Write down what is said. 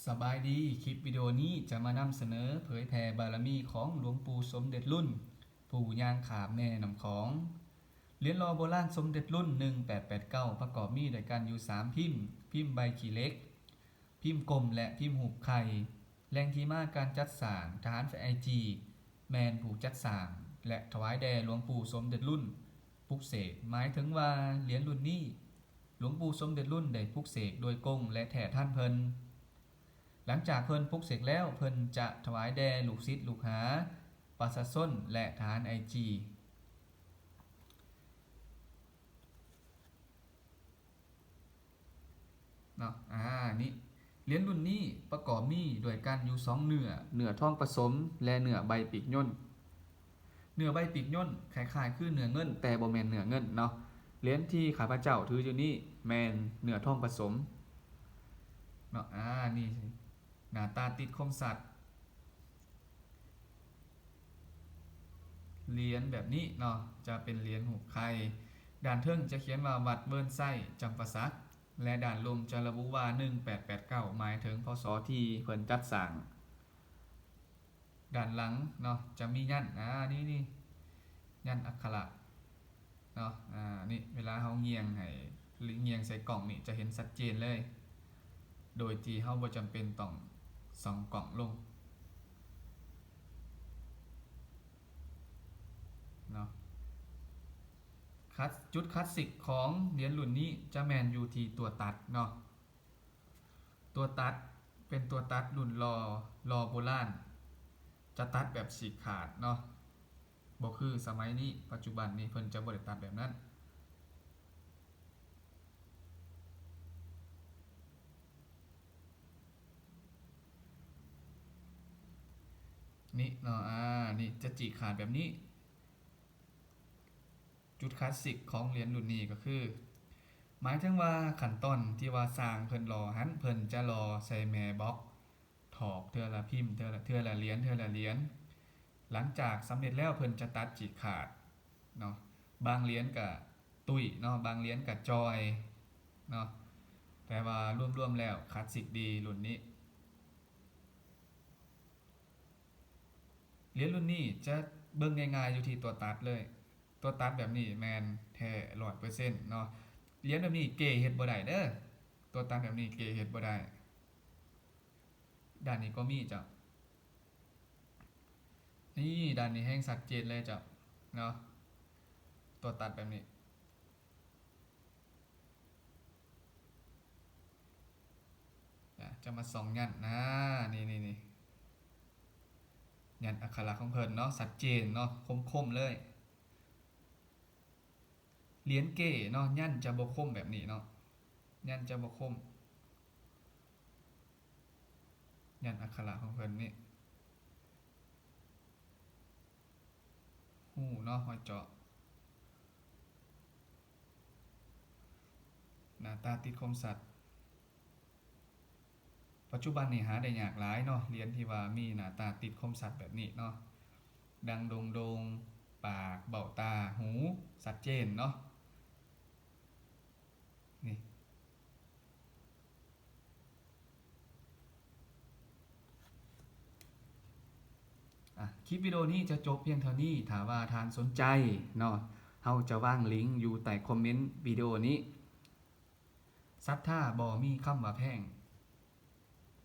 สบายดีคลิปวิดีโอนี้จะมานำเสนอเผยแผ่บารมีของหลวงปู่สมเด็จรุ่นปู่ย่างขามแม่นำของเหรียญรอโบราณสมเด็จรุ่น1889ประกอบมีด้วยกันอยู่3พิมพ์ใบขีเหล็กพิมพ์กลมและพิมพ์หุบไข่แรงที่มาการจัดสร้างทหารฝ่ายไอจีแมนผู้จัดสร้างและถวายแด่หลวงปู่สมเด็จรุ่นปลุกเสกหมายถึงว่าเหรียญรุ่นนี้หลวงปู่สมเด็จรุ่นได้ปลุกเสกโดยกงและแถ่ท่านเพิ่นหลังจากเพิ่นปลุกเสกแล้วเพิ่นจะถวายแด่ลูกศิษย์ลูกหาประชาชนและทหารไอจีเนาะนี่เหรียญรุ่นนี้ประกอบมีด้วยกันอยู่2เนื้อทองผสมและเนื้อใบปีกย่นเนื้อใบปีกย่นคล้ายๆคือเนื้อเงินแต่บ่แม่นเนื้อเงินเนาะเหรียญที่ข้าพเจ้าถืออยู่นี้แม่นเนื้อทองผสมเนาะนี่หน้าตาติดคมสัตว์เหรียญแบบนี้เนาะจะเป็นเหรียญหุบไข่ด้านเทิงจะเขียนว่าวัดเบิร์นไส้จำปาสักและด้านลมจะระบุว่า1889หมายถึงพศที่เพิ่นจัดสร้างด้านหลังเนาะจะมียันนี่ยันอักขระเนาะนี่เวลาเฮาเงียงให้หรือเงียงใส่กล่องนี่จะเห็นชัดเจนเลยโดยที่เฮาบ่จำเป็นต้องส่องกล่องลงเนาะจุดคลาสสิกของเหรียญรุ่นนี้จะแมนอยู่ที่ตัวตัดเนาะตัวตัดเป็นตัวตัดรุ่นรอโบราณจะตัดแบบฉีกขาดเนาะบ่คือสมัยนี้ปัจจุบันนี้เพิ่นจะบ่ได้ตัดแบบนั้นนี่เนาะนี่จะฉีกขาดแบบนี้จุดคลาสสิกของเหรียญรุ่นนี้ก็คือหมายถึงว่าขั้นตอนที่ว่าสร้างเพิ่นรอหันเพิ่นจะรอใส่แม่บล็อกถอกเทื่อละพิมพ์เทื่อละเหรียญหลังจากสำเร็จแล้วเพิ่นจะตัดฉีกขาดเนาะบางเหรียญก็ตุ้ยเนาะบางเหรียญก็จอยเนาะแต่ว่ารวมๆแล้วคลาสสิกดีรุ่นนี้เหรียญรุ่นนี้จะเบิ่งง่ายๆอยู่ที่ตัวตัดเลยตัวตัดแบบนี้แมนแท้100%เนาะเหรียญแบบนี้เก๋เฮ็ดบ่ได้เด้อตัวตัดแบบนี้เก๋เฮ็ดบ่ได้ด้านนี้ก็มีจ้ะนี่ด้านนี้แห้งชัดเจนเลยจ้ะเนาะตัวตัดแบบนี้จะมาส่องยันนี่ยันอักขระของเพิ่นเนาะชัดเจนเนาะคมๆเลยเหรียญเก๋เนาะยันจะบ่คมแบบนี้เนาะยันจะบ่คมยันอักขระของเพิ่นนี่หูเนาะห้อยเจาะหน้าตาติดคมสัตว์ปัจจุบันนี่หาได้ยากหลายเนาะเหรียญที่ว่ามีหน้าตาติดคมสัตว์แบบนี้เนาะดังโดงปากเบ้าตาหูชัดเจนเนาะนี่คลิปวิดีโอนี้จะจบเพียงเท่านี้ถ้าว่าทานสนใจเนาะเฮาจะวางลิงก์อยู่ใต้คอมเมนต์วิดีโอนี้ศรัทธาบ่มีคำว่าแพง